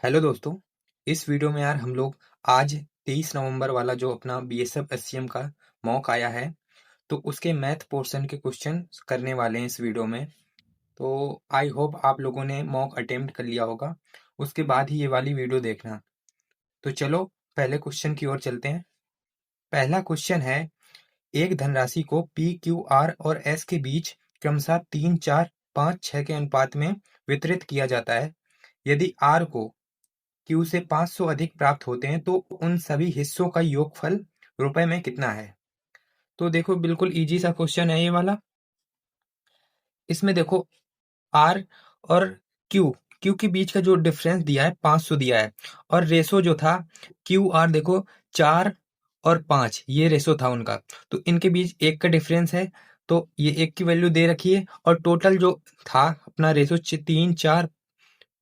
Hello दोस्तों। इस video में यार हम लोग आज 23 नवंबर वाला जो अपना बीएसएफ एससीएम का मॉक आया है तो उसके मैथ पोर्शन के क्वेश्चन करने वाले हैं इस वीडियो में। तो आई होप आप लोगों ने मॉक अटेम्प्ट कर लिया होगा, उसके बाद ही ये वाली वीडियो देखना। तो चलो पहले क्वेश्चन की ओर चलते हैं। पहला क्वेश्चन है, एक धनराशि को पी क्यू आर और एस के बीच क्रमशः 3 4 5 6 के अनुपात में वितरित किया जाता है। यदि आर को क्यू से 500 अधिक प्राप्त होते हैं तो उन सभी हिस्सों का योगफल रुपए में कितना है। तो देखो बिल्कुल इजी सा क्वेश्चन है ये वाला। इसमें देखो आर और क्यू क्यू के बीच का जो डिफरेंस दिया है 500 दिया है, और रेशो जो था क्यू आर देखो 4 और 5 ये रेशो था उनका। तो इनके बीच एक का डिफरेंस है, तो ये एक की वैल्यू दे रखी है, और टोटल जो था अपना रेशो 3 4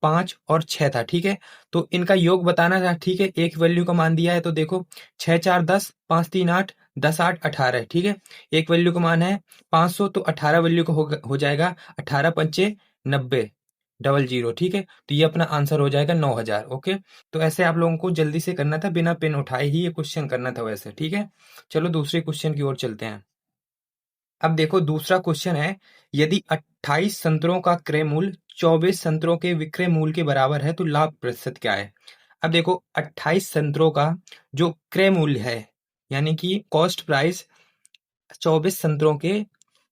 5 और 6 था। ठीक है, तो इनका योग बताना था। ठीक है, एक वैल्यू का मान दिया है तो देखो 6 4 10, 5 3 8, 10 8 18। ठीक है, एक वैल्यू का मान है 500, तो 18 वैल्यू का हो जाएगा 18 पंचे 90 डबल जीरो। ठीक है, तो ये अपना आंसर हो जाएगा 9000। ओके, तो ऐसे आप लोगों को जल्दी से करना था, बिना पेन उठाए ही ये क्वेश्चन करना था वैसे। ठीक है, चलो दूसरे क्वेश्चन की ओर चलते हैं। अब देखो दूसरा क्वेश्चन है, यदि 28 संतरों का क्रय मूल्य 24 संतरों के विक्रय मूल्य के बराबर है तो लाभ प्रतिशत क्या है। अब देखो 28 संतरों का जो क्रय मूल्य है यानी कि कॉस्ट प्राइस 24 संतरों के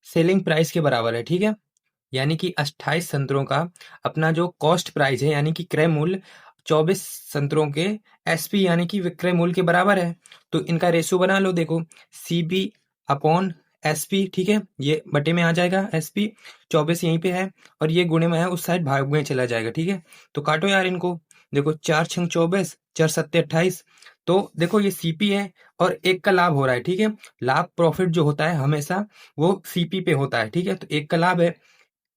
सेलिंग प्राइस के बराबर है। ठीक है, यानी कि 28 संतरों का अपना जो कॉस्ट प्राइस है यानी कि क्रय मूल्य 24 संतरों के एसपी यानी कि विक्रय मूल्य के बराबर है। तो इनका रेशियो बना लो, देखो सीपी अपॉन एसपी। ठीक है, ये बटे में आ जाएगा, एसपी 24 यहीं पे है और ये गुणे में है, उस साइड भाग में चला जाएगा। ठीक है, तो काटो यार इनको। देखो 4 छंग 24, 4 सत्ते 28। तो देखो ये सीपी है और एक का लाभ हो रहा है। ठीक है, लाभ प्रॉफिट जो होता है हमेशा वो सीपी पे होता है। ठीक है, तो एक का लाभ है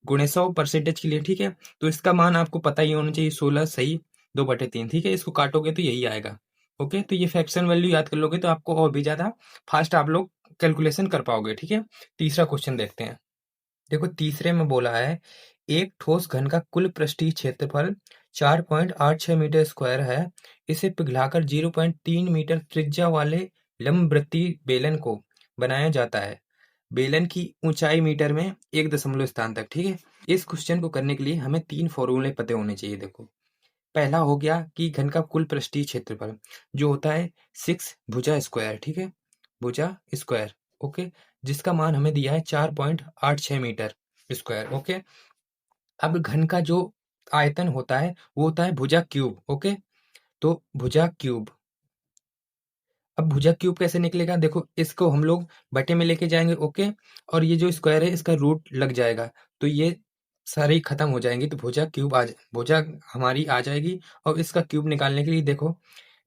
गुणे 100 परसेंटेज के लिए। ठीक है, तो इसका मान आपको पता ही होना चाहिए 16 सही 2/3। ठीक है, इसको काटोगे तो यही आएगा। ओके, तो ये फ्रैक्शन वैल्यू याद कर लोगे तो आपको और भी ज्यादा फास्ट आप लोग कैलकुलेशन कर पाओगे। ठीक है, तीसरा क्वेश्चन देखते हैं। देखो तीसरे में बोला है, एक ठोस घन का कुल पृष्ठीय क्षेत्रफल 4.86 मीटर स्क्वायर है। इसे पिघलाकर 0.3 मीटर त्रिज्या वाले लंबवृत्तीय बेलन को बनाया जाता है। बेलन की ऊंचाई मीटर में 1 दशमलव स्थान तक। ठीक है, इस क्वेश्चन को करने के लिए हमें 3 फॉर्मूले पते होने चाहिए। देखो पहला हो गया कि घन का कुल पृष्ठीय क्षेत्रफल जो होता है 6 भुजा स्क्वायर। ठीक है, भुजा स्क्वायर। ओके, जिसका मान हमें दिया है 4.86 मीटर स्क्वायर। ओके, अब घन का जो आयतन होता है वो होता है भुजा क्यूब। ओके, तो भुजा क्यूब, अब भुजा क्यूब कैसे निकलेगा, देखो इसको हम लोग बटे में लेके जाएंगे। ओके, और ये जो स्क्वायर है इसका रूट लग जाएगा, तो ये सारे ही खत्म हो जाएंगे, तो भुजा हमारी आ जाएगी। और इसका क्यूब निकालने के लिए देखो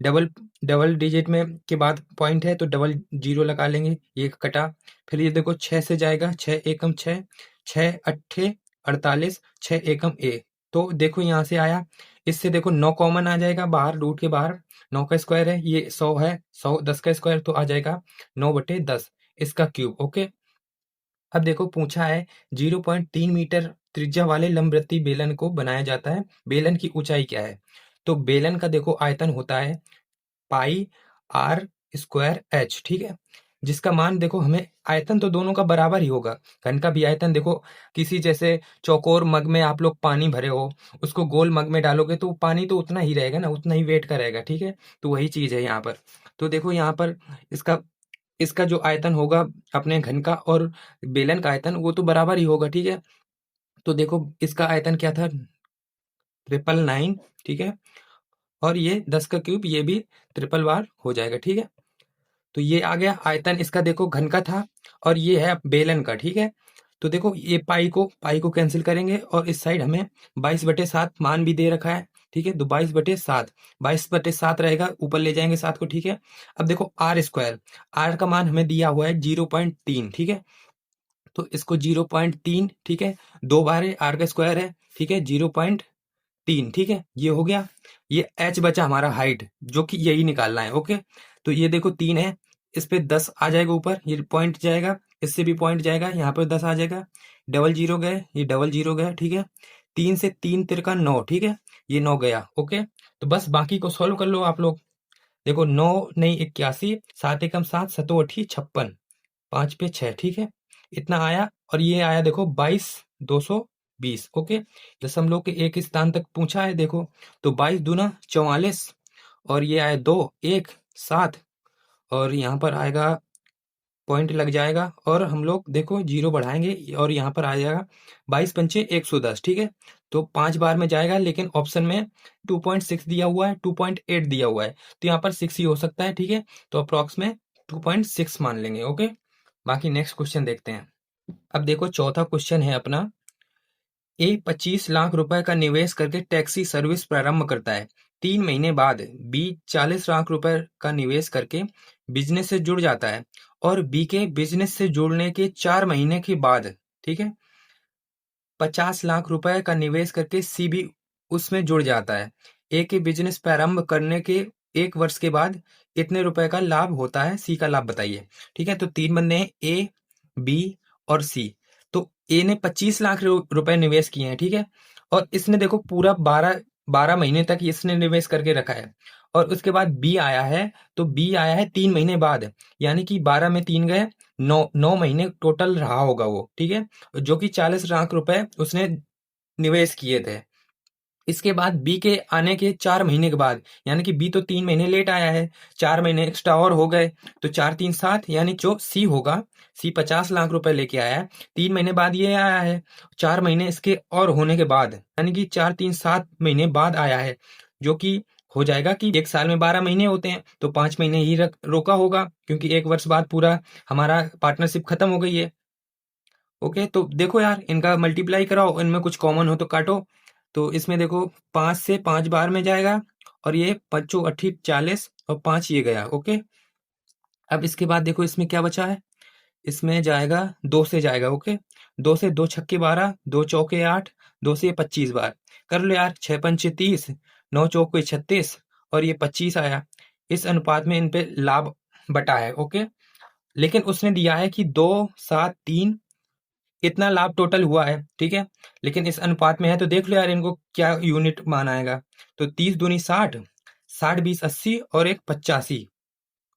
डबल डबल डिजिट में के बाद पॉइंट है तो डबल जीरो लगा लेंगे, ये कटा। फिर ये देखो 6 से जाएगा, 6 एकम 6, 6 अट्ठे 48, 6 एकम ए। तो देखो यहाँ से आया, इससे देखो 9 कॉमन आ जाएगा बाहर, रूट के बाहर 9 का स्क्वायर है, ये 100 है, 100 10 का स्क्वायर तो आ जाएगा 9/10 इसका क्यूब। ओके, अब देखो पूछा है 0.3 मीटर त्रिज्या वाले लंबवृत्तीय बेलन को बनाया जाता है, बेलन की ऊंचाई क्या है। तो बेलन का देखो आयतन होता है पाई आर स्क्वायर एच। ठीक है, जिसका मान देखो हमें, आयतन तो दोनों का बराबर ही होगा। घन का भी आयतन देखो, किसी जैसे चौकोर मग में आप लोग पानी भरे हो, उसको गोल मग में डालोगे तो पानी तो उतना ही रहेगा ना, उतना ही वेट का रहेगा। ठीक है, तो वही चीज है यहाँ पर। तो देखो यहाँ पर इसका इसका जो आयतन होगा अपने घन का और बेलन का आयतन वो तो बराबर ही होगा। ठीक है, तो देखो इसका आयतन क्या था 999। ठीक है, और ये 10 का क्यूब ये भी ट्रिपल बार हो जाएगा। ठीक है, तो ये आ गया आयतन, इसका देखो घन का था और ये है बेलन का। ठीक है, तो देखो ये पाई को कैंसिल करेंगे और इस साइड हमें 22/7 मान भी दे रखा है। ठीक है, तो 22/7 रहेगा, ऊपर ले जाएंगे 7 को। ठीक है, अब देखो आर स्क्वायर, आर का मान हमें दिया हुआ है 0.3। ठीक है, तो इसको 0.3, ठीक है, 2 बार है, आर का स्क्वायर है। ठीक है, 0.3। ठीक है, ये हो गया। ये एच बचा हमारा हाइट, जो कि यही निकालना है। ओके, तो ये देखो 3 है, इस पे 10 आ जाएगा ऊपर, ये पॉइंट जाएगा, इससे भी पॉइंट जाएगा, यहाँ पर 10 आ जाएगा, डबल जीरो गए, ये डबल जीरो गए। ठीक है, 3 से 3 तिरका 9। ठीक है, ये 9 गया। ओके, तो बस बाकी को सॉल्व कर लो आप लोग। देखो 9 नहीं 81, 7 एकम 7, 7 अठी 56, 5 पे 6, ठीक है, इतना आया। और ये आया देखो 22,220। ओके, दशमलव के एक स्थान तक पूछा है देखो, तो 22 दूना 44, और ये आया 2 1 7, और यहाँ पर आएगा पॉइंट लग जाएगा, और हम लोग देखो जीरो बढ़ाएंगे और यहाँ पर आ जाएगा 22 पंचे 110, ठीक है। तो 5 बार में जाएगा, लेकिन ऑप्शन में 2.6 दिया हुआ है, 2.8 दिया हुआ है, तो यहाँ पर 6 ही हो सकता है, ठीक है। तो अप्रॉक्स में 2.6 मान लेंगे। ओके, बाकी नेक्स्ट क्वेश्चन देखते हैं। अब देखो चौथा क्वेश्चन है अपना, ए 25 लाख रुपए का निवेश करके टैक्सी सर्विस प्रारंभ करता है। 3 महीने बाद बी 40 लाख रुपए का निवेश करके बिजनेस से जुड़ जाता है, और बी के बिजनेस से जुड़ने के 4 महीने के बाद, ठीक है, 50 लाख रुपए का निवेश करके सी भी उसमें जुड़ जाता है। ए के बिजनेस प्रारंभ करने के 1 वर्ष के बाद इतने रुपए का लाभ होता है, सी का लाभ बताइए। ठीक है, तो 3 बंदे हैं, ए, बी और सी। तो ए ने 25 लाख रुपए निवेश किए हैं, ठीक है, और इसने देखो पूरा 12 महीने तक इसने निवेश करके रखा है। और उसके बाद बी आया है, तो बी आया है 3 महीने बाद, यानी कि 12 में 3 गए, 9 महीने टोटल रहा होगा वो, ठीक है, जो कि 40 लाख रुपए उसने निवेश किए थे। इसके बाद बी के आने के 4 महीने के बाद, यानी कि बी तो 3 महीने लेट आया है, 4 महीने एक्स्ट्रा और हो गए, तो 4 3 7, यानी जो सी होगा, सी 50 लाख रुपए लेके आया है, 3 महीने बाद ये आया है, 4 महीने इसके और होने के बाद, यानी कि 4 3 7 महीने बाद आया है, जो कि हो जाएगा कि 1 साल में 12 महीने होते हैं, तो 5 महीने ही रोका होगा, क्योंकि 1 वर्ष बाद पूरा हमारा पार्टनरशिप खत्म हो गई है। ओके, तो देखो यार, इनका मल्टीप्लाई कराओ, इनमें कुछ कॉमन हो तो काटो। तो इसमें देखो 5 से 5 बार में जाएगा, और ये 5 अठी 40, और 5 ये गया। ओके, अब इसके बाद देखो इसमें क्या बचा है, इसमें जाएगा 2 से जाएगा। ओके, 2 से 2 छक्के 12, 2 चौके 8, 2 से 25 बार कर लो यार, 6 पंचे 30, 9 चौके 36, और ये 25 आया। इस अनुपात में इन पे लाभ बटा है। ओके, लेकिन उसने दिया है कि 2 7 3 इतना लाभ टोटल हुआ है, ठीक है, लेकिन इस अनुपात में है, तो देख लो यार इनको क्या यूनिट मान आएगा। तो 30 दूनी 60, 60 20 80, और एक 85।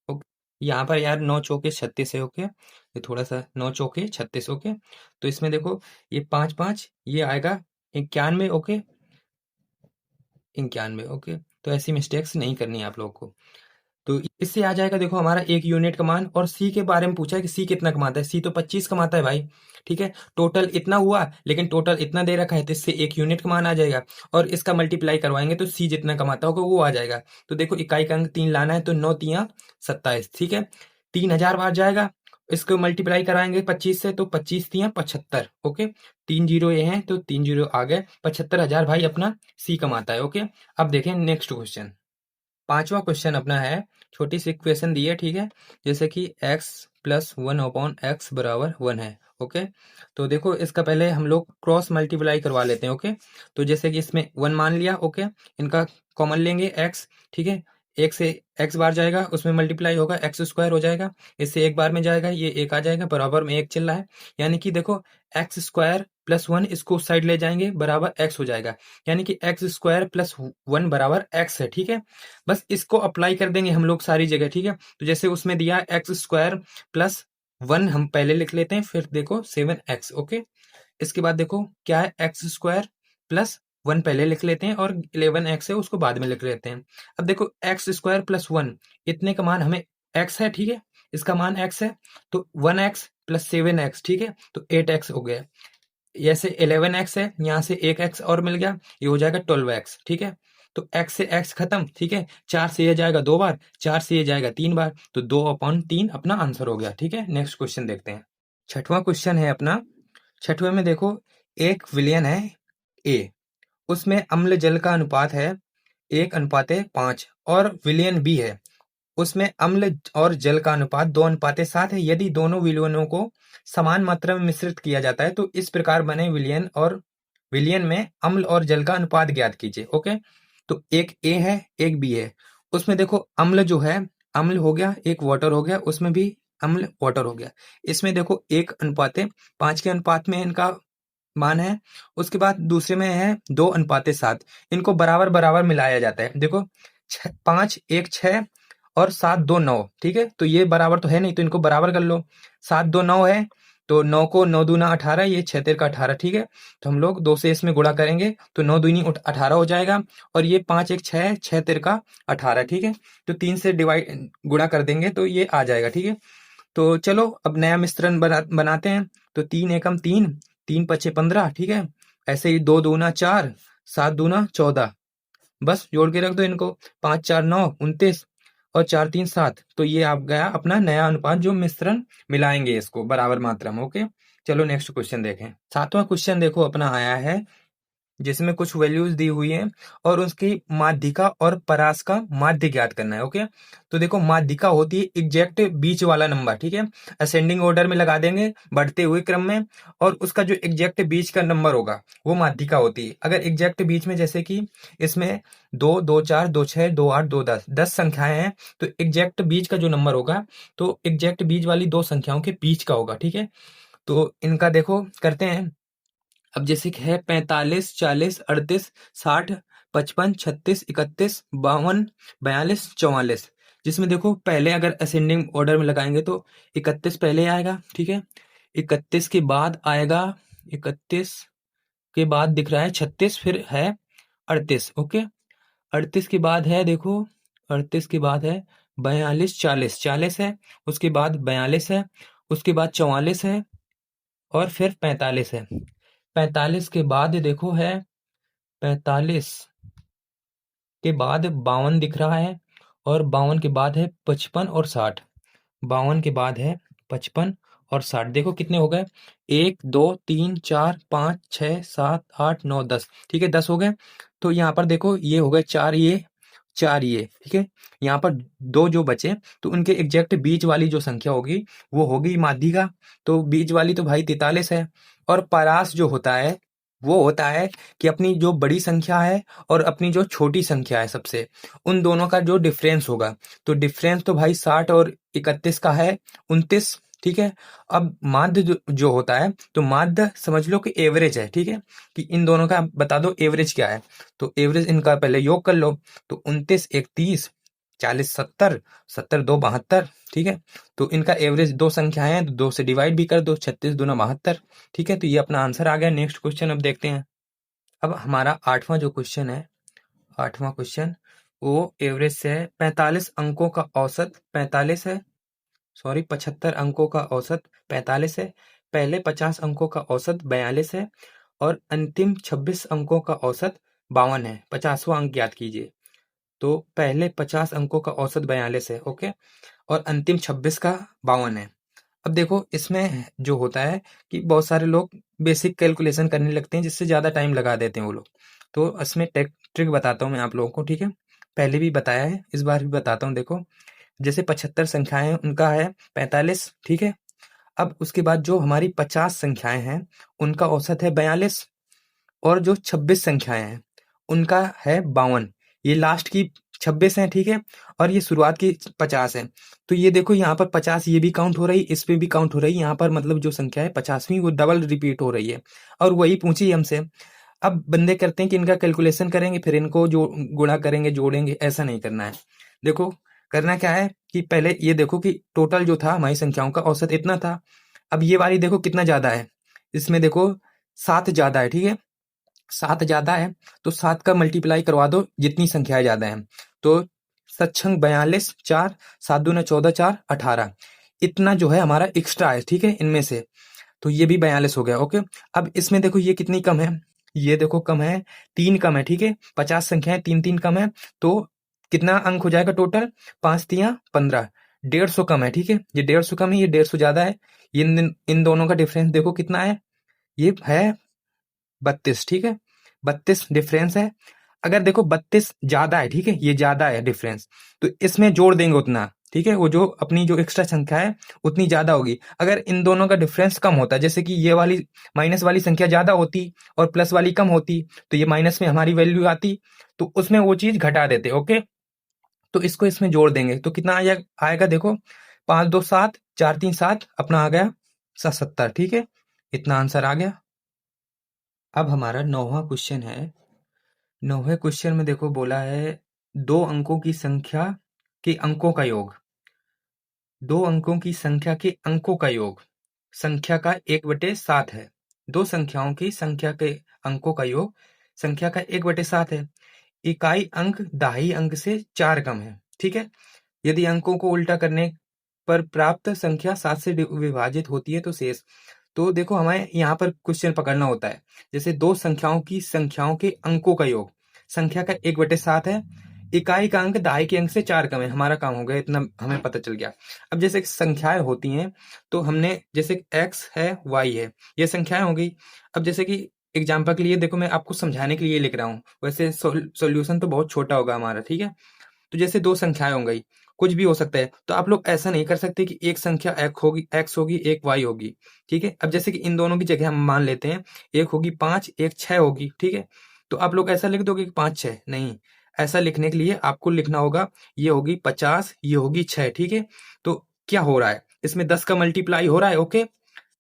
ओके, यहाँ पर यार 9 चौके 36 है। ओके, ये थोड़ा सा 9 चौके 36। ओके, तो इसमें देखो ये 5 5 ये आएगा 91। ओके, 91। ओके, तो ऐसी मिस्टेक्स नहीं करनी है आप लोगों को। तो इससे आ जाएगा देखो हमारा 1 यूनिट का मान। और सी के बारे में पूछा है कि सी कितना कमाता है, सी तो 25 कमाता है भाई, ठीक है, टोटल इतना हुआ, लेकिन टोटल इतना दे रखा है, तो इससे 1 यूनिट का मान आ जाएगा, और इसका मल्टीप्लाई करवाएंगे तो सी जितना कमाता होगा वो आ जाएगा। तो देखो इकाई का अंक 3 लाना है, तो 9 तिया 27, ठीक है, 3000 बार जाएगा, इसको मल्टीप्लाई कराएंगे 25 से, तो 25 तिया 75। ओके, 3 जीरो ये हैं, तो 3 जीरो आ गए, 75,000 भाई अपना सी कमाता है। ओके, अब देखें नेक्स्ट क्वेश्चन। पांचवा क्वेश्चन अपना है, छोटी सी इक्वेशन दी है, ठीक है, जैसे कि x प्लस 1/x बराबर 1 है। ओके, तो देखो इसका पहले हम लोग क्रॉस मल्टीप्लाई करवा लेते हैं। ओके, तो जैसे कि इसमें 1 मान लिया। ओके, इनका कॉमन लेंगे x, ठीक है, एक से x बार जाएगा, उसमें मल्टीप्लाई होगा, एक्स स्क्वायर हो जाएगा, इससे एक बार में जाएगा, ये एक आ जाएगा, बराबर में एक चल रहा है, यानी कि देखो एक्स स्क्वायर प्लस 1 इसको उस साइड ले जाएंगे, बराबर x हो जाएगा, यानी कि एक्स स्क्वायर प्लस 1 बराबर x है, ठीक है। बस इसको अप्लाई कर देंगे हम लोग सारी जगह, ठीक है। तो जैसे उसमें दिया एक्स स्क्वायर प्लस 1 हम पहले लिख लेते हैं, फिर देखो 7x। ओके, इसके बाद देखो क्या है, एक्स स्क्वायर प्लस 1 पहले लिख लेते हैं, और 11x है उसको बाद में लिख लेते हैं। अब देखो एक्स स्क्वायर प्लस 1 इतने का मान हमें x है, ठीक है, इसका मान x है, तो 1x प्लस 7x, ठीक है, तो 8x हो गया। ऐसे 11x है, यहाँ से एक x और मिल गया, ये हो जाएगा 12x, ठीक है। तो x से x खत्म, ठीक है, 4 से ये जाएगा 2 बार, 4 से ये जाएगा 3 बार, तो 2/3 अपना आंसर हो गया। ठीक है, नेक्स्ट क्वेश्चन देखते हैं। छठवां क्वेश्चन है अपना। छठवें में देखो, एक विलयन है A, उसमें अम्ल जल का अनुपात है 1:5, और विलयन B है, उसमें अम्ल और जल का अनुपात 2:7 है। यदि दोनों विलयनों को समान मात्रा में मिश्रित किया जाता है, तो इस प्रकार बने विलयन में अम्ल और जल का अनुपात ज्ञात कीजिए। ओके, तो एक ए है, एक बी है, उसमें देखो अम्ल जो है, अम्ल हो गया, एक वाटर हो गया, उसमें भी अम्ल वाटर हो गया। इसमें देखो 1:5 के अनुपात में इनका मान है। उसके बाद दूसरे में है 2:7। इनको बराबर बराबर मिलाया जाता है। देखो 5 1 6 और 7 2 9। ठीक है, तो ये बराबर तो है नहीं, तो इनको बराबर कर लो। 7 2 9 है, तो 9 को 9 दूना 18, ये 6 3 का 18। ठीक है, तो हम लोग 2 से इसमें गुणा करेंगे तो 9 दूनी 18 हो जाएगा, और ये 5 1 6 6 3 का 18। ठीक है, तो 3 से डिवाइड गुणा कर देंगे तो ये आ जाएगा। ठीक है, तो चलो अब नया मिश्रण बनाते हैं। तो 3 एकम 3, 3 पचे 15। ठीक है, ऐसे ही 2 दूना 4, 7 दूना 14। बस जोड़ के रख दो इनको। 5 4 9 29 और 4 3 7। तो ये आप गया अपना नया अनुपात जो मिश्रण मिलाएंगे इसको बराबर मात्रा में। ओके, चलो नेक्स्ट क्वेश्चन देखें। सातवां क्वेश्चन देखो अपना आया है, जिसमें कुछ वैल्यूज दी हुई हैं और उसकी माध्यिका और परास का माध्य ज्ञात करना है। ओके, तो देखो माध्यिका होती है एग्जैक्ट बीच वाला नंबर। ठीक है, असेंडिंग ऑर्डर में लगा देंगे बढ़ते हुए क्रम में, और उसका जो एग्जैक्ट बीच का नंबर होगा वो माध्यिका होती है। अगर एग्जैक्ट बीच में, जैसे कि इसमें 2 2 4 2 6 2 8 2 10 10 संख्याएं हैं, तो एग्जैक्ट बीच का जो नंबर होगा तो एग्जैक्ट बीच वाली दो संख्याओं के बीच का होगा। ठीक है, तो इनका देखो करते हैं। अब जैसे कि है 45 40 38 60 55 36 31 52 42 44, जिसमें देखो पहले अगर असेंडिंग ऑर्डर में लगाएंगे तो 31 पहले आएगा। ठीक है, 31 के बाद आएगा, 31 के बाद दिख रहा है 36, फिर है 38। ओके, 38 के बाद है देखो, 38 के बाद है 42 40, 40 है, उसके बाद 42 है, उसके बाद 44 है, और फिर 45 है। 45 के बाद देखो है, 45 के बाद 52 दिख रहा है, और 52 के बाद है 55 और 60। 52 के बाद है 55 और 60। देखो कितने हो गए, 1 2 3 4 5 6 7 8 9 10। ठीक है, 10 हो गए। तो यहाँ पर देखो ये हो गए 4 ये 4 ये। ठीक है, यहाँ पर दो जो बचे, तो उनके एग्जैक्ट बीच वाली जो संख्या होगी वो होगी माध्यिका। तो बीच वाली तो भाई 43 है। और परास जो होता है वो होता है कि अपनी जो बड़ी संख्या है और अपनी जो छोटी संख्या है सबसे, उन दोनों का जो डिफरेंस होगा। तो डिफरेंस तो भाई 60 और 31 का है 29। ठीक है, अब माध्य जो होता है, तो माध्य समझ लो कि एवरेज है। ठीक है, कि इन दोनों का बता दो एवरेज क्या है। तो एवरेज इनका पहले योग कर लो। तो 29 1 30, 40 70, 70 2 72। ठीक है, तो इनका एवरेज दो संख्याएं हैं, तो 2 से डिवाइड भी कर दो, 36 दूना 72। ठीक है, तो ये अपना आंसर आ गया। नेक्स्ट क्वेश्चन अब देखते हैं। अब हमारा आठवां जो क्वेश्चन है, आठवां क्वेश्चन वो एवरेज से है। 45 अंकों का औसत 45 है, सॉरी 75 अंकों का औसत 45 है, पहले 50 अंकों का औसत 42 है, और अंतिम 26 अंकों का औसत 52 है। 50वां अंक ज्ञात कीजिए। तो पहले 50 अंकों का औसत 42 है। ओके, और अंतिम 26 का 52 है। अब देखो इसमें जो होता है कि बहुत सारे लोग बेसिक कैलकुलेशन करने लगते हैं, जिससे ज़्यादा टाइम लगा देते हैं वो लोग। तो इसमें ट्रिक बताता हूँ मैं आप लोगों को। ठीक है, पहले भी बताया है, इस बार भी बताता हूँ। देखो जैसे 75 संख्याएं हैं, उनका है 45। ठीक है, अब उसके बाद जो हमारी 50 संख्याएं हैं उनका औसत है 42, और जो 26 संख्याएं हैं उनका है 52। ये लास्ट की 26 है। ठीक है, और ये शुरुआत की 50 है। तो ये देखो यहाँ पर 50 ये भी काउंट हो रही, इस पे भी काउंट हो रही। यहाँ पर मतलब जो संख्या है 50वीं वो डबल रिपीट हो रही है, और वही पूछी हमसे। अब बंदे करते हैं कि इनका कैलकुलेशन करेंगे, फिर इनको जो गुणा करेंगे जोड़ेंगे, ऐसा नहीं करना है। देखो करना क्या है कि पहले ये देखो कि टोटल जो था हमारी संख्याओं का औसत इतना था। अब ये वाली देखो कितना ज्यादा है, इसमें देखो 7 ज्यादा है। ठीक है, 7 ज्यादा है, तो 7 का मल्टीप्लाई करवा दो जितनी संख्याएं ज्यादा हैं। तो सत्संग 42 4 7 दूना 14 4 18, इतना जो है हमारा एक्स्ट्रा है। ठीक है, इनमें से तो ये भी 42 हो गया। ओके, अब इसमें देखो ये कितनी कम है, ये देखो कम है, 3 कम है। ठीक है, 50 संख्याएं 3 3 कम है, तो कितना अंक हो जाएगा टोटल, 5 3 15, 150 कम है। ठीक है, ये 150 कम है, ये 150 ज्यादा है। इन दोनों का डिफरेंस देखो कितना है, ये है 32। ठीक है, 32 डिफरेंस है। अगर देखो 32 ज्यादा है, ठीक है, ये ज्यादा है डिफरेंस, तो इसमें जोड़ देंगे उतना। ठीक है, वो जो अपनी जो एक्स्ट्रा संख्या है उतनी ज्यादा होगी। अगर इन दोनों का डिफरेंस कम होता, जैसे कि ये वाली माइनस वाली संख्या ज्यादा होती और प्लस वाली कम होती, तो ये माइनस में हमारी वैल्यू आती, तो उसमें वो चीज घटा देते। ओके, तो इसको इसमें जोड़ देंगे तो कितना आएगा देखो, 5 2 7 4 3 7, अपना आ गया 70। ठीक है, इतना आंसर आ गया। अब हमारा 9वां क्वेश्चन है। 9वें क्वेश्चन में देखो बोला है 2 अंकों की संख्या के अंकों का योग। 2 अंकों की संख्या के अंकों का योग संख्या का 1/7 है। 2 संख्याओं की संख्या के अंकों का योग संख्या का 1/7 है। इकाई अंक दहाई अंक से 4 कम है। ठीक है। यदि अंकों को उल्टा करने पर प्राप्त संख्या 7 से विभाजित होती है तो शेष। तो देखो हमें यहाँ पर क्वेश्चन पकड़ना होता है। जैसे 2 संख्याओं के अंकों का योग संख्या का 1/7 है। इकाई का अंक दहाई के अंक से 4 कम है। हमारा काम हो गया, इतना हमें पता चल गया। अब जैसे संख्याएं होती हैं तो हमने जैसे x है y है, ये संख्याएं हो गई। अब जैसे कि एग्जाम्पल के लिए देखो मैं आपको समझाने के लिए लिख रहा हूँ, वैसे सॉल्यूशन तो बहुत छोटा होगा हमारा। ठीक है। तो जैसे 2 संख्याएं हो गई, कुछ भी हो सकता है। तो आप लोग ऐसा नहीं कर सकते कि एक संख्या x होगी एक y होगी। ठीक है। अब जैसे कि इन दोनों की जगह हम मान लेते हैं, एक होगी 5 एक 6 होगी। ठीक है। तो आप लोग ऐसा लिख दोगे कि 5 6 नहीं, ऐसा लिखने के लिए आपको लिखना होगा ये होगी 50 ये होगी 6। ठीक है। तो क्या हो रहा है इसमें 10 का मल्टीप्लाई हो रहा है। ओके,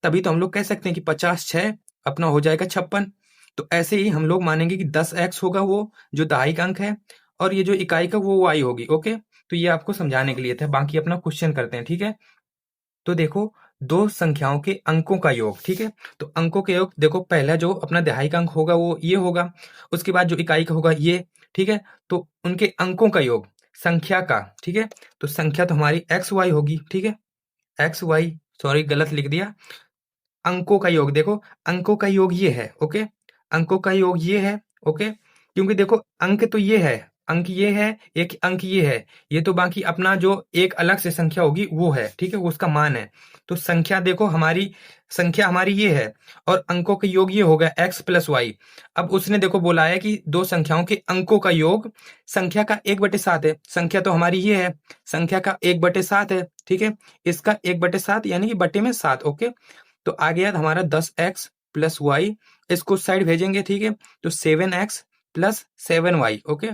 तभी तो हम लोग कह सकते हैं कि 50 6 अपना हो जाएगा 56। तो ऐसे ही हम लोग मानेंगे कि 10x होगा वो जो दहाई का अंक है, और ये जो इकाई का वो y होगी। ओके, तो ये आपको समझाने के लिए था। बाकी अपना क्वेश्चन करते हैं। ठीक है। तो देखो 2 संख्याओं के अंकों का योग। ठीक है। तो अंकों के योग देखो, पहला जो अपना दहाई का अंक होगा वो ये होगा, उसके बाद जो इकाई का होगा ये। ठीक है। तो उनके अंकों का योग संख्या का। ठीक है। तो संख्या तो हमारी एक्स वाई होगी। ठीक है। एक्स वाई, सॉरी गलत लिख दिया। अंकों का योग देखो, अंकों का योग ये है। ओके, अंकों का योग ये है। ओके, क्योंकि देखो अंक तो ये है, अंक ये है, एक अंक ये है, ये तो बाकी अपना जो एक अलग से संख्या होगी वो है। ठीक है, वो उसका मान है। तो संख्या देखो हमारी, संख्या हमारी ये है, और अंकों का योग ये होगा x प्लस वाई। अब उसने देखो बोला है कि 2 संख्याओं के अंकों का योग संख्या का 1/7 है। संख्या तो हमारी ये है, संख्या का 1/7 है। ठीक है, इसका 1/7 यानी कि बटे में 7। ओके, तो आ गया हमारा 10x प्लस वाई, इसको साइड भेजेंगे। ठीक है, तो 7x प्लस 7y। ओके,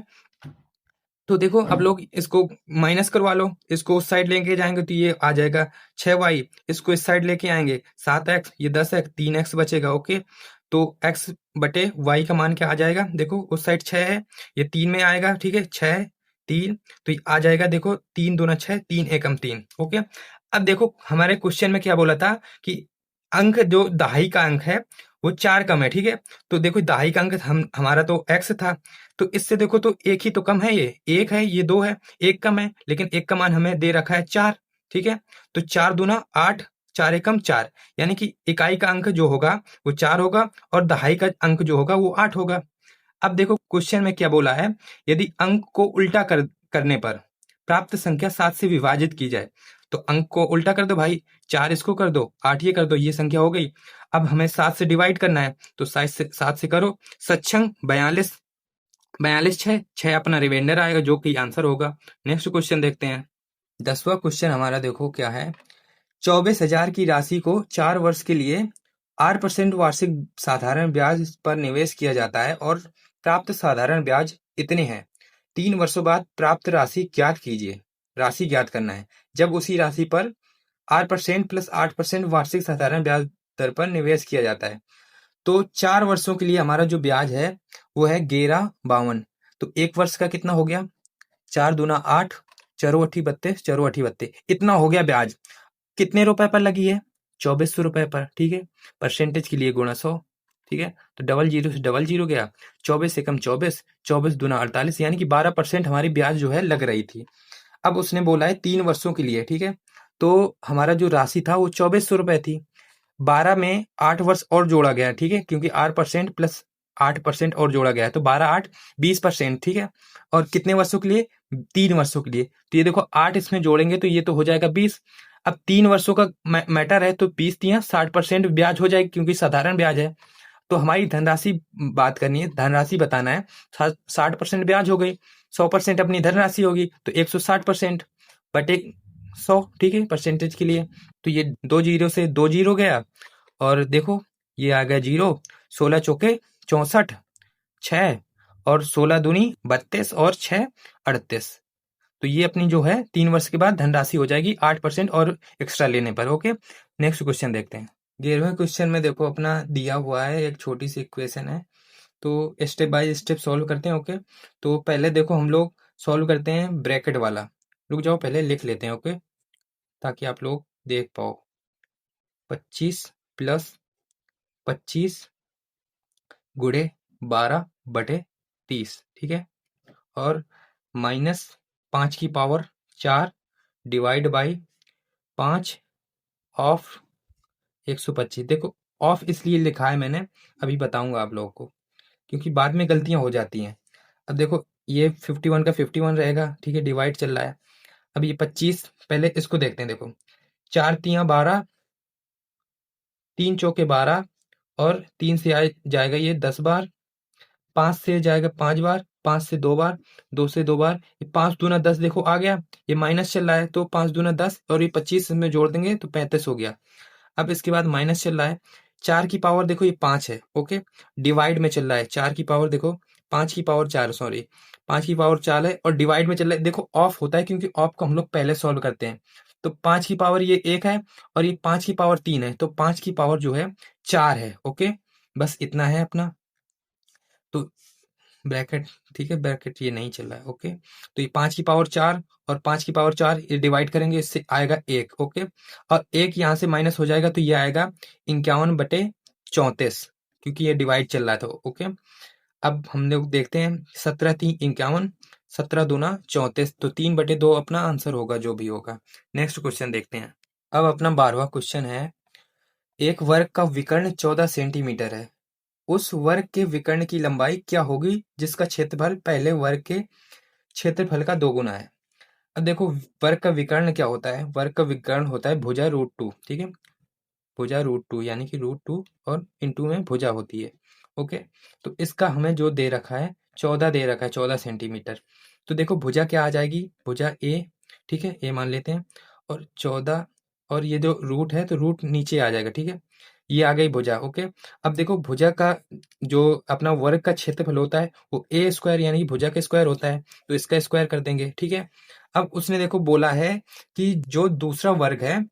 तो देखो अब लोग इसको माइनस करवा लो, इसको उस साइड लेके जाएंगे तो ये आ जाएगा 6y, इसको इस साइड लेके आएंगे 7x, ये 10x, 3x बचेगा। ओके, तो x बटे y का मान क्या आ जाएगा, देखो उस साइड 6 है, ये 3 में आएगा। ठीक है, 6 3, तो ये आ जाएगा देखो 3 दूना 6, 3 एकम 3। ओके, अब देखो हमारे क्वेश्चन में क्या बोला था कि अंक जो दहाई का अंक है वो 4 कम है। ठीक है, तो देखो दहाई का अंक हमारा तो x था, तो इससे देखो तो एक ही तो कम है, ये एक है ये 2 है, एक कम है, लेकिन एक का मान हमें दे रखा है 4। ठीक है, तो 4 दूना 8, 4 एकम 4, यानी कि इकाई का अंक जो होगा वो 4 होगा और दहाई का अंक जो होगा वो 8 होगा। अब देखो क्वेश्चन में क्या बोला है, यदि अंक को उल्टा करने पर प्राप्त संख्या 7 से विभाजित की जाए। तो अंक को उल्टा कर दो भाई, 4 इसको कर दो, 8 ये कर दो, ये संख्या हो गई। अब हमें 7 से डिवाइड करना है, तो 7 से करो, सक्षम 42, 42 6 6 अपना रिमाइंडर आएगा जो कि आंसर होगा। नेक्स्ट क्वेश्चन देखते हैं। 10वां क्वेश्चन हमारा देखो क्या है। 24,000 की राशि को 4 वर्ष के लिए 8% वार्षिक साधारण ब्याज पर निवेश किया जाता है और प्राप्त साधारण ब्याज इतने हैं। 3 वर्षों बाद प्राप्त राशि ज्ञात कीजिए। राशि ज्ञात करना है जब उसी राशि पर 8% प्लस 8% वार्षिक साधारण ब्याज दर पर निवेश किया जाता है। तो 4 वर्षों के लिए हमारा जो ब्याज है वो है 1152। तो 1 वर्ष का कितना हो गया, 4 दूना 8, चरो अठी 32, चरो अठी 32, इतना हो गया ब्याज। कितने रुपए पर लगी है, 2400 रुपए पर। ठीक है, परसेंटेज के लिए गुणा 100। ठीक है, तो डबल जीरो से डबल जीरो गया, 24 एकम 24, 24 दूना 48, यानी कि 12% हमारी ब्याज जो है लग रही थी। अब उसने बोला है 3 वर्षों के लिए। ठीक है, तो हमारा जो राशि था वो 2400 रुपए थी, 12 में 8 वर्ष और जोड़ा गया। ठीक है, क्योंकि 8% प्लस 8% और जोड़ा गया है, तो 12 8 20%। ठीक है, और कितने वर्षों के लिए, 3 वर्षों के लिए। तो ये देखो 8 इसमें जोड़ेंगे तो ये तो हो जाएगा 20। अब 3 वर्षों का मैटर है तो 20 दिया 60% ब्याज हो जाएगी, क्योंकि साधारण ब्याज है। तो हमारी धनराशि बात करनी है, धनराशि बताना है। 60% ब्याज हो गई, 100% अपनी धनराशि होगी, तो 160% बटे 100। ठीक है, परसेंटेज के लिए। तो ये 2 जीरो से 2 जीरो गया, और देखो ये आ गया जीरो, 16 चौके 64, 6 और 16 दूनी 32 और 6 38। तो ये अपनी जो है 3 वर्ष के बाद धनराशि हो जाएगी 8% और एक्स्ट्रा लेने पर। ओके, नेक्स्ट क्वेश्चन देखते हैं। 11वें क्वेश्चन में देखो अपना दिया हुआ है, एक छोटी सी इक्वेशन है, तो स्टेप बाय स्टेप सॉल्व करते हैं। ओके, तो पहले देखो हम लोग सॉल्व करते हैं ब्रैकेट वाला। रुक जाओ, पहले लिख लेते हैं। ओके, ताकि आप लोग देख पाओ। 25 प्लस 25 गुणे 12/30, ठीक है। और माइनस 5 की पावर 4 डिवाइड बाई 5 ऑफ 125। देखो ऑफ इसलिए लिखा है मैंने, अभी बताऊंगा आप लोगों को, क्योंकि बाद में गलतियां हो जाती हैं। अब देखो ये 51 का 51 रहेगा, ठीक है, डिवाइड चल रहा है। अब ये 25, पहले इसको देखते हैं। देखो 4 तियां 12, 3 चौके 12, और 3 से आ जाएगा ये 10 बार, 5 से जाएगा 5 बार, 5 से 2 बार, 2 से 2 बार, ये 5 दूना 10 देखो आ गया। ये माइनस चल रहा है तो 5 दूना 10, और ये 25 में जोड़ देंगे तो 35 हो गया। अब इसके बाद माइनस चल रहा है, 4 की पावर देखो ये 5 है। ओके, डिवाइड में चल रहा है, 4 की पावर देखो, 5 की पावर 4, सॉरी 5 की पावर 4 है, और डिवाइड में चल रहा है। देखो ऑफ होता है क्योंकि ऑफ को हम लोग पहले सॉल्व करते हैं। तो 5 की पावर ये 1 है, और ये 5 की पावर 3 है, तो 5 की पावर जो है 4 है। ओके, बस इतना है अपना। तो ब्रैकेट, ठीक है, ब्रैकेट ये नहीं चल रहा है। ओके, तो ये 5 की पावर 4 और 5 की पावर 4 ये डिवाइड करेंगे, इससे आएगा 1। ओके, और 1 यहाँ से माइनस हो जाएगा तो ये आएगा 51/34, क्योंकि ये डिवाइड चल रहा था। ओके, अब हम लोग देखते हैं, 17 3 51, 17 दूना 34, तो 3/2 अपना आंसर होगा जो भी होगा। नेक्स्ट क्वेश्चन देखते हैं। अब अपना 12वां क्वेश्चन है, एक वर्ग का विकर्ण 14 सेंटीमीटर है, उस वर्ग के विकर्ण की लंबाई क्या होगी जिसका क्षेत्रफल पहले वर्ग के क्षेत्रफल का 2 गुना है। अब देखो वर्ग का विकर्ण क्या होता है, वर्ग का विकर्ण होता है भुजा √2, ठीक है, भुजा √2 यानी कि √2 और इंटू में भुजा होती है। ओके, तो इसका हमें जो दे रखा है 14 दे रखा है, 14 सेंटीमीटर। तो देखो भुजा क्या आ जाएगी, भुजा ए, ठीक है, ए मान लेते हैं, और 14, और ये जो रूट है तो रूट नीचे आ जाएगा, ठीक है, ये आ गई भुजा। ओके, अब देखो भुजा का जो अपना वर्ग का क्षेत्रफल होता है वो ए स्क्वायर यानी कि भुजा का स्क्वायर होता है, तो इसका स्क्वायर कर देंगे, ठीक है। अब उसने देखो बोला है कि जो दूसरा वर्ग है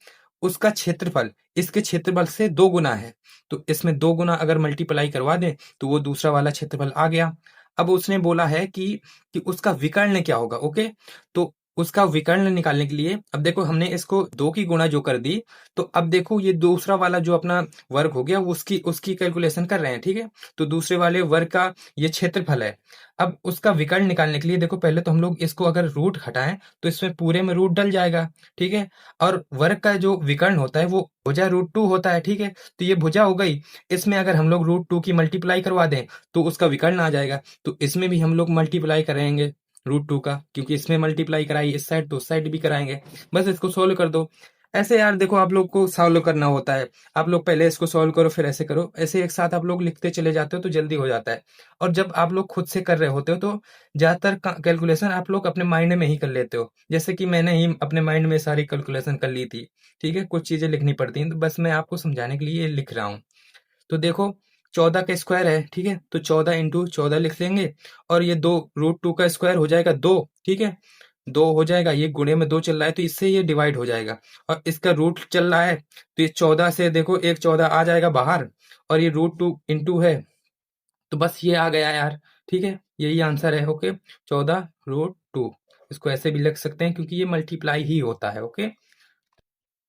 उसका क्षेत्रफल इसके क्षेत्रफल से 2 गुना है, तो इसमें 2 गुना अगर मल्टीप्लाई करवा दें तो वो दूसरा वाला क्षेत्रफल आ गया। अब उसने बोला है कि उसका विकर्ण क्या होगा। ओके, तो उसका विकर्ण निकालने के लिए अब देखो हमने इसको 2 की गुणा जो कर दी, तो अब देखो ये दूसरा वाला जो अपना वर्ग हो गया वो उसकी उसकी कैलकुलेशन कर रहे हैं, ठीक है। तो दूसरे वाले वर्ग का ये क्षेत्रफल है। अब उसका विकर्ण निकालने के लिए देखो पहले तो हम लोग इसको अगर रूट हटाएं तो इसमें पूरे में रूट डल जाएगा, ठीक है। और वर्ग का जो विकर्ण होता है वो भुजा √2 होता है, ठीक है। तो ये भुजा हो गई, इसमें अगर हम लोग √2 की मल्टीप्लाई करवा दें तो उसका विकर्ण आ जाएगा। तो इसमें भी हम लोग मल्टीप्लाई करेंगे √2 का, क्योंकि इसमें मल्टीप्लाई कराई इस साइड तो उस साइड भी कराएंगे। बस इसको सोल्व कर दो। ऐसे यार देखो आप लोग को सॉल्व करना होता है, आप लोग पहले इसको सॉल्व करो फिर ऐसे करो, ऐसे एक साथ आप लोग लिखते चले जाते हो तो जल्दी हो जाता है। और जब आप लोग खुद से कर रहे होते हो तो ज्यादातर कैलकुलेशन आप लोग अपने माइंड में ही कर लेते हो, जैसे कि मैंने ही अपने माइंड में सारी कैलकुलेशन कर ली थी, ठीक है। कुछ चीजें लिखनी पड़ती हैं तो बस मैं आपको समझाने के लिए ये लिख रहा हूँ। तो देखो 14 का स्क्वायर है, ठीक है, तो 14 इंटू 14 लिख लेंगे, और ये 2 √2 का स्क्वायर हो जाएगा 2, ठीक है, 2 हो जाएगा, ये गुणे में 2 चल रहा है तो इससे ये डिवाइड हो जाएगा, और इसका रूट चल रहा है तो ये 14 से देखो एक 14 आ जाएगा बाहर, और ये √2 इंटू है, तो बस ये आ गया यार, ठीक है, यही आंसर है। ओके, 14 √2, इसको ऐसे भी लिख सकते हैं क्योंकि ये मल्टीप्लाई ही होता है। ओके,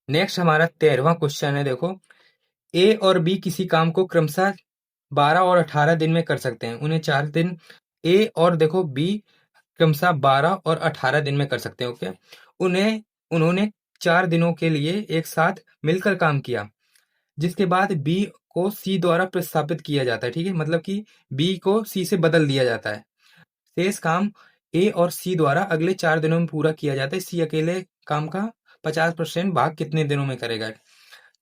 नेक्स्ट हमारा 13वां क्वेश्चन है। देखो ए और बी किसी काम को क्रमशः 12 और 18 दिन में कर सकते हैं, उन्हें 4 दिन, ए और देखो बी क्रमशः 12 और 18 दिन में कर सकते हैं। ओके, उन्हें उन्होंने 4 दिनों के लिए एक साथ मिलकर काम किया, जिसके बाद बी को सी द्वारा प्रतिस्थापित किया जाता है, ठीक है, मतलब कि बी को सी से बदल दिया जाता है। शेष काम ए और सी द्वारा अगले 4 दिनों में पूरा किया जाता है, सी अकेले काम का 50% भाग कितने दिनों में करेगा।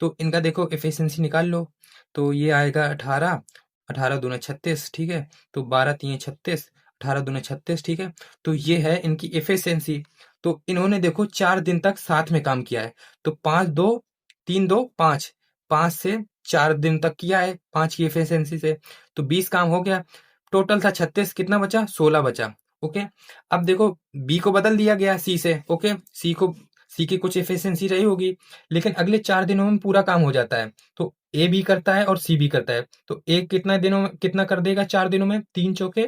तो इनका देखो एफिशिएंसी निकाल लो, तो ये आएगा 18, 18 दूना 36, ठीक है, तो 12 तीन 36, 18 दूना 36, ठीक है। तो ये है इनकी एफिशिएंसी। तो इन्होंने देखो 4 दिन तक साथ में काम किया है, तो 5 2 3 2 5, 5 से 4 दिन तक किया है 5 की एफिशिएंसी से, तो 20 काम हो गया। टोटल था 36, कितना बचा, 16 बचा। ओके, अब देखो बी को बदल दिया गया सी से। ओके, सी को सी की कुछ एफिशिएंसी रही होगी, लेकिन अगले 4 दिनों में पूरा काम हो जाता है। तो ए भी करता है और सी भी करता है। तो ए कितना दिनों में कितना कर देगा 4 दिनों में? 3 चौके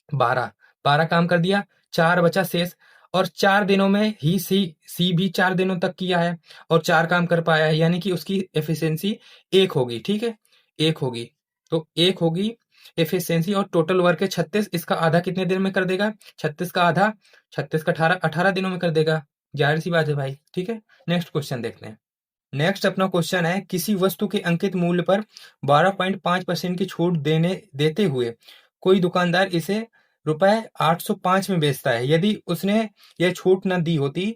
12, 12 काम कर दिया, 4 बचा शेष। और 4 दिनों में ही सी भी 4 दिनों तक किया है और 4 काम कर पाया है, यानी कि उसकी एफिशिएंसी 1 होगी, ठीक है? 1 होगी। तो 1 होगी एफिशिएंसी और टोटल वर्क है 36, इसका आधा कितने दिन में कर देगा? 36 का आधा, 36 का 18, 18 दिनों में कर देगा। ज़ाहिर-सी बात है भाई, ठीक है? नेक्स्ट क्वेश्चन देखते हैं। नेक्स्ट अपना क्वेश्चन है, किसी वस्तु के अंकित मूल्य पर 12.5% की छूट देते हुए कोई दुकानदार इसे रुपए 805 में बेचता है। यदि उसने यह छूट न दी होती